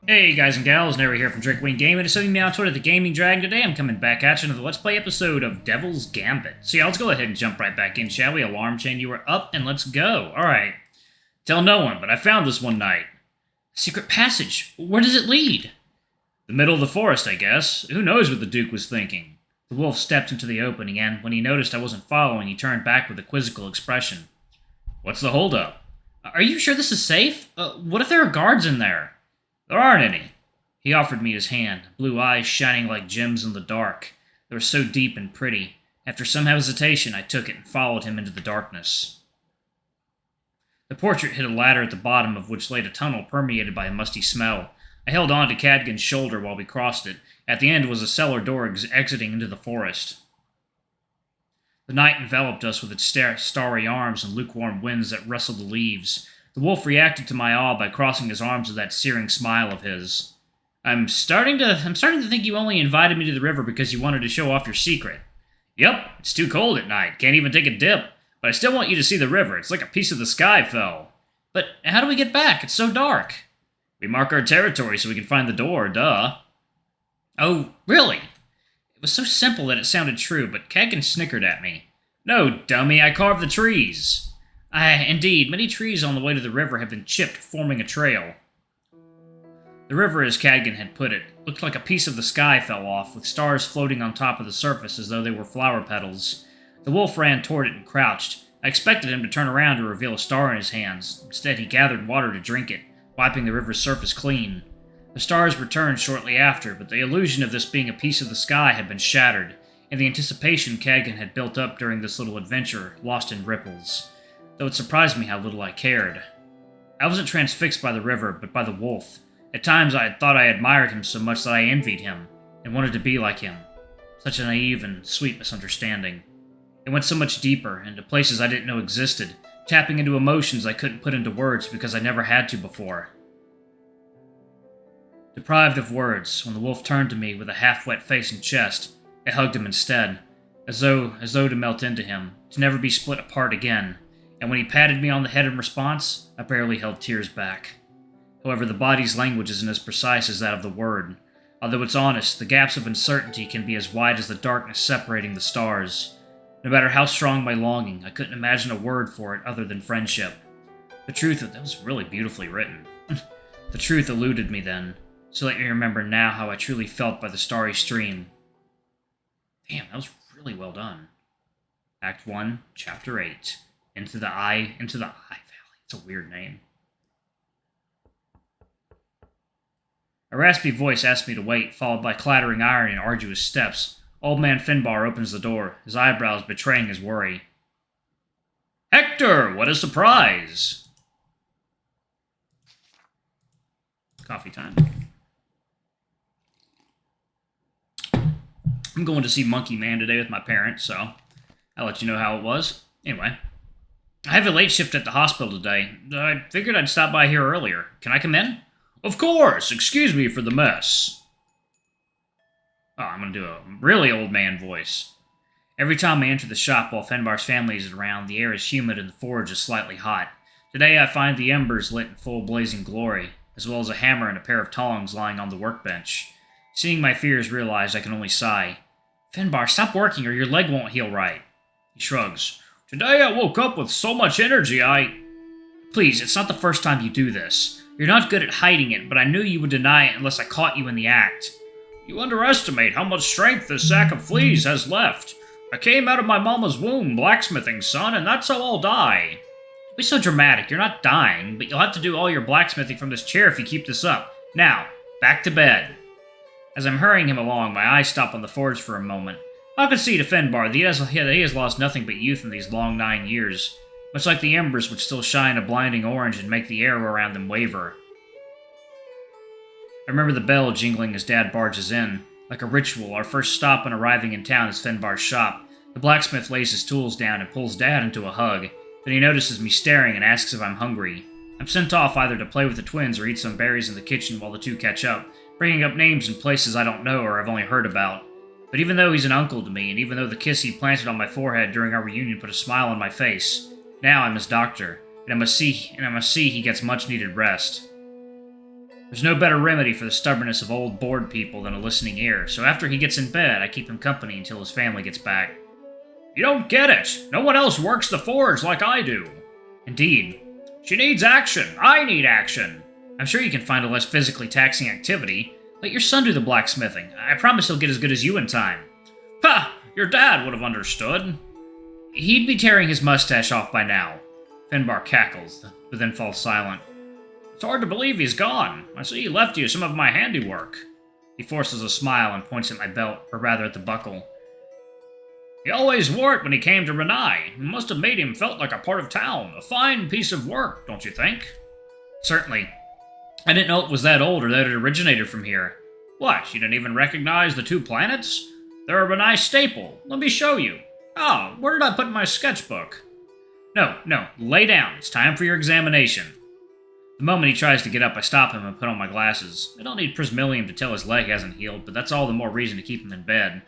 Hey guys and gals, Nary here from Drinkwing Gaming. It's me on Twitter, the Gaming Dragon. Today I'm coming back at you another Let's Play episode of Devil's Gambit. So yeah, let's go ahead and jump right back in, shall we? Alarm chain, you are up, and let's go. Alright. Tell no one, but I found this one night. Secret passage. Where does it lead? The middle of the forest, I guess. Who knows what the Duke was thinking? The wolf stepped into the opening, and when he noticed I wasn't following, he turned back with a quizzical expression. What's the holdup? Are you sure this is safe? What if there are guards in there? There aren't any. He offered me his hand, blue eyes shining like gems in the dark. They were so deep and pretty. After some hesitation, I took it and followed him into the darkness. The portrait hit a ladder at the bottom of which lay a tunnel permeated by a musty smell. I held on to Cadgan's shoulder while we crossed it. At the end was a cellar door exiting into the forest. The night enveloped us with its starry arms and lukewarm winds that rustled the leaves. The wolf reacted to my awe by crossing his arms with that searing smile of his. I'm starting to think you only invited me to the river because you wanted to show off your secret. Yep, it's too cold at night. Can't even take a dip. But I still want you to see the river. It's like a piece of the sky fell. But how do we get back? It's so dark. We mark our territory so we can find the door, duh. Oh, really? It was so simple that it sounded true, but Cadgan snickered at me. No, dummy, I carved the trees. Indeed, many trees on the way to the river have been chipped, forming a trail. The river, as Cadgan had put it, looked like a piece of the sky fell off, with stars floating on top of the surface as though they were flower petals. The wolf ran toward it and crouched. I expected him to turn around to reveal a star in his hands. Instead, he gathered water to drink it, wiping the river's surface clean. The stars returned shortly after, but the illusion of this being a piece of the sky had been shattered, and the anticipation Cadgan had built up during this little adventure lost in ripples. Though it surprised me how little I cared. I wasn't transfixed by the river, but by the wolf. At times I had thought I admired him so much that I envied him, and wanted to be like him. Such a naive and sweet misunderstanding. It went so much deeper, into places I didn't know existed, tapping into emotions I couldn't put into words because I never had to before. Deprived of words, when the wolf turned to me with a half-wet face and chest, I hugged him instead, as though to melt into him, to never be split apart again. And when he patted me on the head in response, I barely held tears back. However, the body's language isn't as precise as that of the word. Although it's honest, the gaps of uncertainty can be as wide as the darkness separating the stars. No matter how strong my longing, I couldn't imagine a word for it other than friendship. The truth, that was really beautifully written. The truth eluded me then, so let me remember now how I truly felt by the starry stream. Damn, that was really well done. Act 1, Chapter 8. Into the Eye Valley. It's a weird name. A raspy voice asked me to wait, followed by clattering iron and arduous steps. Old man Finbar opens the door, his eyebrows betraying his worry. Hector, what a surprise! Coffee time. I'm going to see Monkey Man today with my parents, so I'll let you know how it was. Anyway. I have a late shift at the hospital today. I figured I'd stop by here earlier. Can I come in? Of course! Excuse me for the mess. Oh, I'm gonna do a really old man voice. Every time I enter the shop while Finbar's family is around, the air is humid and the forge is slightly hot. Today I find the embers lit in full blazing glory, as well as a hammer and a pair of tongs lying on the workbench. Seeing my fears realized, I can only sigh. Finbar, stop working or your leg won't heal right. He shrugs. Today I woke up with so much energy Please, it's not the first time you do this. You're not good at hiding it, but I knew you would deny it unless I caught you in the act. You underestimate how much strength this sack of fleas has left. I came out of my mama's womb blacksmithing, son, and that's how I'll die. Don't be so dramatic. You're not dying, but you'll have to do all your blacksmithing from this chair if you keep this up. Now, back to bed. As I'm hurrying him along, my eyes stop on the forge for a moment. I could see to Finbar that he has lost nothing but youth in these long 9 years, much like the embers which still shine a blinding orange and make the air around them waver. I remember the bell jingling as Dad barges in. Like a ritual, our first stop on arriving in town is Finbar's shop. The blacksmith lays his tools down and pulls Dad into a hug. Then he notices me staring and asks if I'm hungry. I'm sent off either to play with the twins or eat some berries in the kitchen while the two catch up, bringing up names and places I don't know or have only heard about. But even though he's an uncle to me, and even though the kiss he planted on my forehead during our reunion put a smile on my face, now I'm his doctor, and I must see he gets much-needed rest. There's no better remedy for the stubbornness of old bored people than a listening ear, so after he gets in bed, I keep him company until his family gets back. You don't get it! No one else works the forge like I do! Indeed. She needs action! I need action! I'm sure you can find a less physically taxing activity. Let your son do the blacksmithing. I promise he'll get as good as you in time. Ha! Your dad would have understood. He'd be tearing his mustache off by now. Finbar cackles, but then falls silent. It's hard to believe he's gone. I see he left you some of my handiwork. He forces a smile and points at my belt, or rather at the buckle. He always wore it when he came to Renai. It must have made him felt like a part of town. A fine piece of work, don't you think? Certainly. I didn't know it was that old or that it originated from here. What, you didn't even recognize the two planets? They're a Renai staple. Let me show you. Ah, where did I put my sketchbook? No, lay down. It's time for your examination. The moment he tries to get up, I stop him and put on my glasses. I don't need Prismillium to tell his leg hasn't healed, but that's all the more reason to keep him in bed.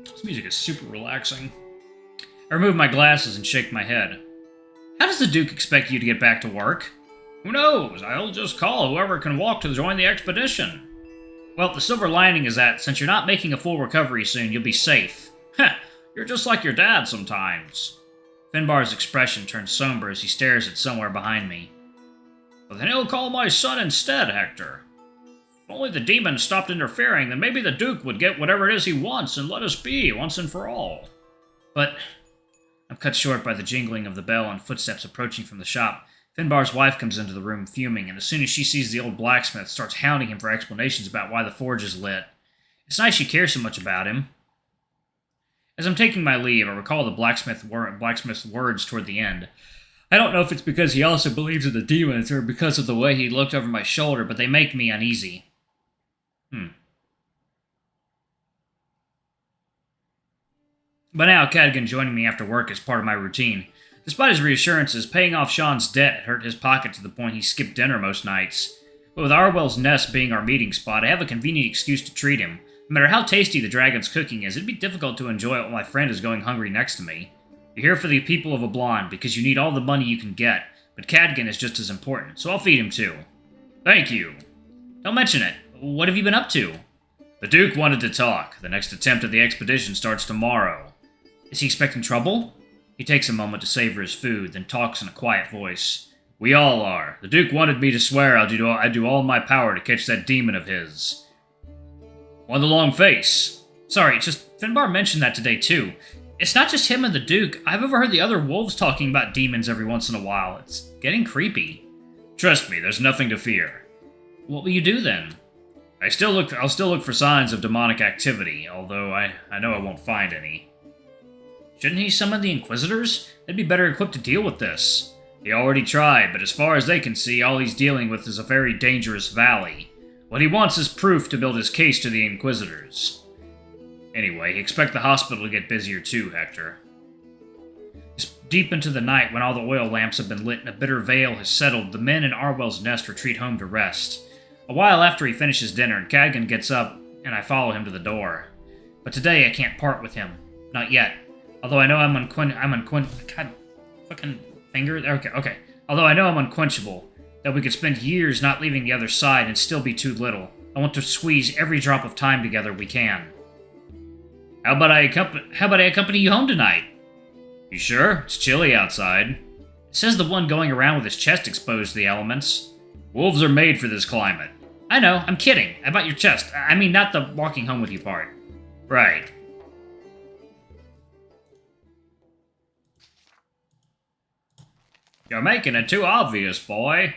This music is super relaxing. I remove my glasses and shake my head. How does the Duke expect you to get back to work? Who knows? I'll just call whoever can walk to join the expedition. Well, the silver lining is that, since you're not making a full recovery soon, you'll be safe. Heh, you're just like your dad sometimes. Finbar's expression turns somber as he stares at somewhere behind me. But then he'll call my son instead, Hector. If only the demons stopped interfering, then maybe the Duke would get whatever it is he wants and let us be, once and for all. But I'm cut short by the jingling of the bell and footsteps approaching from the shop. Finbar's wife comes into the room fuming, and as soon as she sees the old blacksmith, starts hounding him for explanations about why the forge is lit. It's nice she cares so much about him. As I'm taking my leave, I recall the blacksmith's words toward the end. I don't know if it's because he also believes in the demons or because of the way he looked over my shoulder, but they make me uneasy. By now, Cadgan joining me after work is part of my routine. Despite his reassurances, paying off Sean's debt had hurt his pocket to the point he skipped dinner most nights. But with Arwell's nest being our meeting spot, I have a convenient excuse to treat him. No matter how tasty the dragon's cooking is, it'd be difficult to enjoy it while my friend is going hungry next to me. You're here for the people of Oblon, because you need all the money you can get, but Cadgan is just as important, so I'll feed him too. Thank you. Don't mention it. What have you been up to? The Duke wanted to talk. The next attempt at the expedition starts tomorrow. Is he expecting trouble? He takes a moment to savor his food, then talks in a quiet voice. We all are. The Duke wanted me to swear I'd do all in my power to catch that demon of his. Why the long face? Sorry, just Finbar mentioned that today too. It's not just him and the Duke. I've overheard the other wolves talking about demons every once in a while. It's getting creepy. Trust me, there's nothing to fear. What will you do then? I'll still look for signs of demonic activity, although I know I won't find any. Shouldn't he summon the Inquisitors? They'd be better equipped to deal with this. He already tried, but as far as they can see, all he's dealing with is a very dangerous valley. What he wants is proof to build his case to the Inquisitors. Anyway, expect the hospital to get busier too, Hector. It's deep into the night, when all the oil lamps have been lit and a bitter veil has settled, the men in Arwell's nest retreat home to rest. A while after he finishes dinner, Cadgan gets up, and I follow him to the door. But today I can't part with him. Not yet. Although I know God, fucking finger. Okay. Although I know I'm unquenchable, that we could spend years not leaving the other side and still be too little. I want to squeeze every drop of time together we can. How about I accompany you home tonight? You sure? It's chilly outside. Says the one going around with his chest exposed to the elements. Wolves are made for this climate. I know, I'm kidding. About your chest. I mean, not the walking home with you part. Right. You're making it too obvious, boy.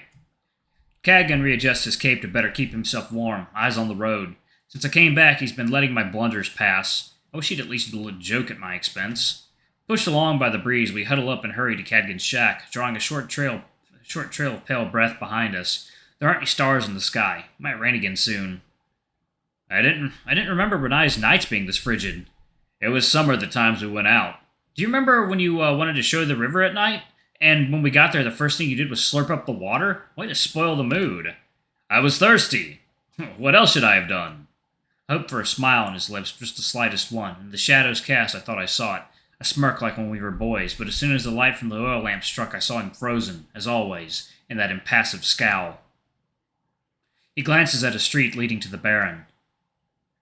Cadgan readjusts his cape to better keep himself warm, eyes on the road. Since I came back, he's been letting my blunders pass. I wish he'd at least joke at my expense. Pushed along by the breeze, we huddle up and hurry to Cadgan's shack, drawing a short trail of pale breath behind us. There aren't any stars in the sky. It might rain again soon. I didn't remember Renai's nights being this frigid. It was summer the times we went out. Do you remember when you wanted to show the river at night? And when we got there, the first thing you did was slurp up the water? Way to spoil the mood. I was thirsty. What else should I have done? I hoped for a smile on his lips, just the slightest one. In the shadows cast, I thought I saw it. I smirked like when we were boys, but as soon as the light from the oil lamp struck, I saw him frozen, as always, in that impassive scowl. He glances at a street leading to the Baron.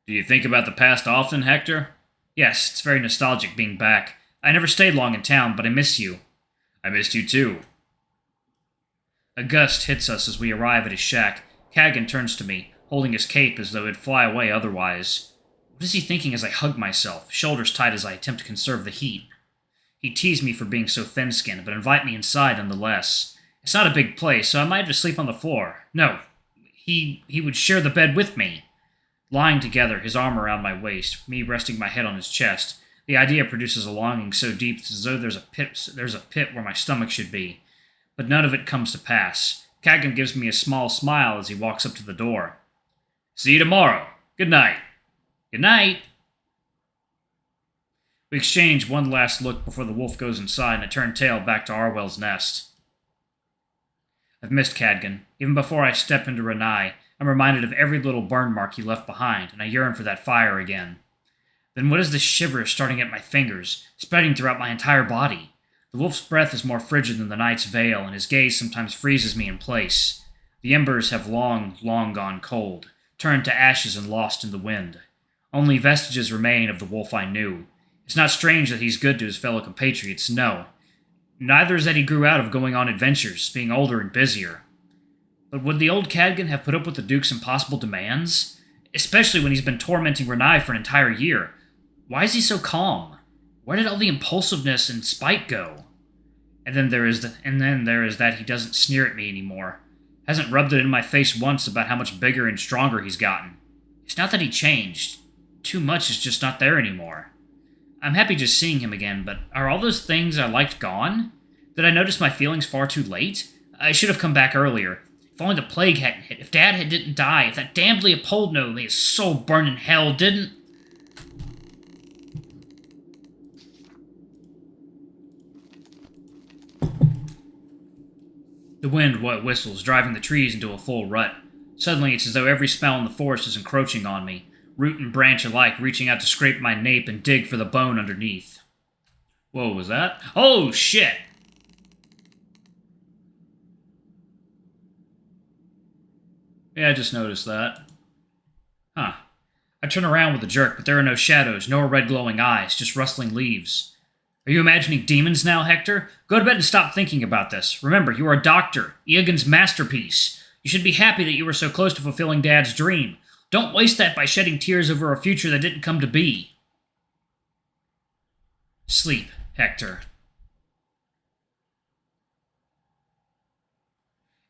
Do you think about the past often, Hector? Yes, it's very nostalgic being back. I never stayed long in town, but I miss you. I missed you too. A gust hits us as we arrive at his shack. Cadgan turns to me, holding his cape as though it'd fly away otherwise. What is he thinking as I hug myself, shoulders tight as I attempt to conserve the heat? He teased me for being so thin-skinned, but invite me inside nonetheless. It's not a big place, so I might just sleep on the floor. No, he would share the bed with me. Lying together, his arm around my waist, me resting my head on his chest, the idea produces a longing so deep it's as though there's a pit where my stomach should be. But none of it comes to pass. Cadgan gives me a small smile as he walks up to the door. See you tomorrow. Good night. Good night. We exchange one last look before the wolf goes inside and I turn tail back to Arwell's nest. I've missed Cadgan. Even before I step into Renai, I'm reminded of every little burn mark he left behind, and I yearn for that fire again. Then what is this shiver starting at my fingers, spreading throughout my entire body? The wolf's breath is more frigid than the night's veil, and his gaze sometimes freezes me in place. The embers have long, long gone cold, turned to ashes and lost in the wind. Only vestiges remain of the wolf I knew. It's not strange that he's good to his fellow compatriots, no. Neither is that he grew out of going on adventures, being older and busier. But would the old Cadgan have put up with the Duke's impossible demands? Especially when he's been tormenting Renai for an entire year. Why is he so calm? Where did all the impulsiveness and spite go? And then there is that he doesn't sneer at me anymore. Hasn't rubbed it in my face once about how much bigger and stronger he's gotten. It's not that he changed. Too much is just not there anymore. I'm happy just seeing him again, but are all those things I liked gone? Did I notice my feelings far too late? I should have come back earlier. If only the plague hadn't hit, if Dad didn't die, if that damned Leopoldo may his soul burn in hell didn't... The wind whistles, driving the trees into a full rut. Suddenly, it's as though every smell in the forest is encroaching on me, root and branch alike reaching out to scrape my nape and dig for the bone underneath. Whoa, was that? Oh, shit! Yeah, I just noticed that. Huh. I turn around with a jerk, but there are no shadows, nor red glowing eyes, just rustling leaves. Are you imagining demons now, Hector? Go to bed and stop thinking about this. Remember, you are a doctor, Eogan's masterpiece. You should be happy that you were so close to fulfilling Dad's dream. Don't waste that by shedding tears over a future that didn't come to be. Sleep, Hector.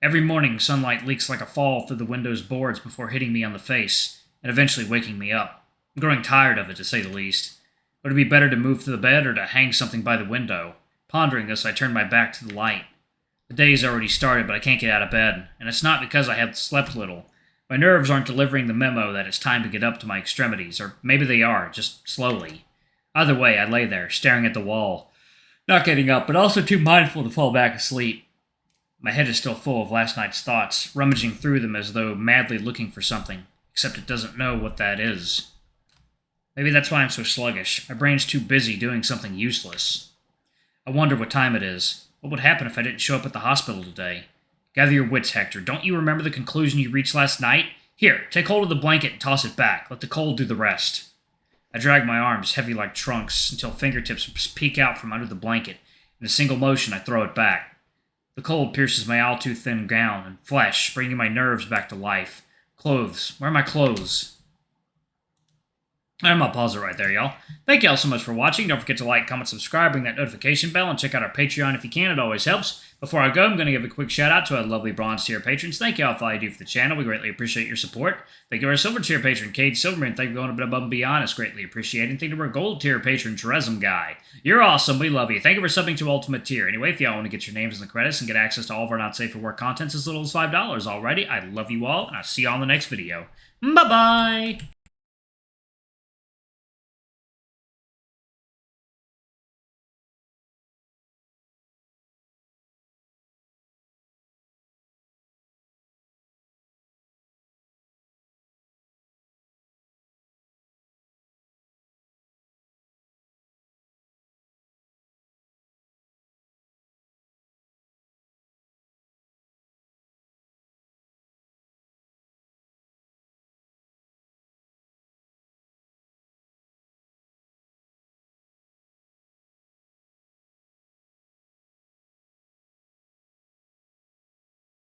Every morning, sunlight leaks like a fall through the window's boards before hitting me on the face, and eventually waking me up. I'm growing tired of it, to say the least. Would it be better to move to the bed or to hang something by the window? Pondering this, I turn my back to the light. The day's already started, but I can't get out of bed, and it's not because I have slept little. My nerves aren't delivering the memo that it's time to get up to my extremities, or maybe they are, just slowly. Either way, I lay there, staring at the wall. Not getting up, but also too mindful to fall back asleep. My head is still full of last night's thoughts, rummaging through them as though madly looking for something, except it doesn't know what that is. Maybe that's why I'm so sluggish. My brain's too busy doing something useless. I wonder what time it is. What would happen if I didn't show up at the hospital today? Gather your wits, Hector. Don't you remember the conclusion you reached last night? Here, take hold of the blanket and toss it back. Let the cold do the rest. I drag my arms, heavy like trunks, until fingertips peek out from under the blanket. In a single motion, I throw it back. The cold pierces my all-too-thin gown and flesh, bringing my nerves back to life. Clothes. Where are my clothes? I'm gonna pause it right there, y'all. Thank y'all so much for watching. Don't forget to like, comment, subscribe, ring that notification bell, and check out our Patreon if you can. It always helps. Before I go, I'm going to give a quick shout out to our lovely bronze tier patrons. Thank y'all for all you do for the channel. We greatly appreciate your support. Thank you to our silver tier patron, Cade Silverman. Thank you for going a bit above and beyond. It's greatly appreciated. Thank you to our gold tier patron, Teresm Guy. You're awesome. We love you. Thank you for subbing to Ultimate Tier. Anyway, if y'all want to get your names in the credits and get access to all of our not safe for work contents as little as $5 already, I love you all, and I'll see y'all in the next video. Bye-bye!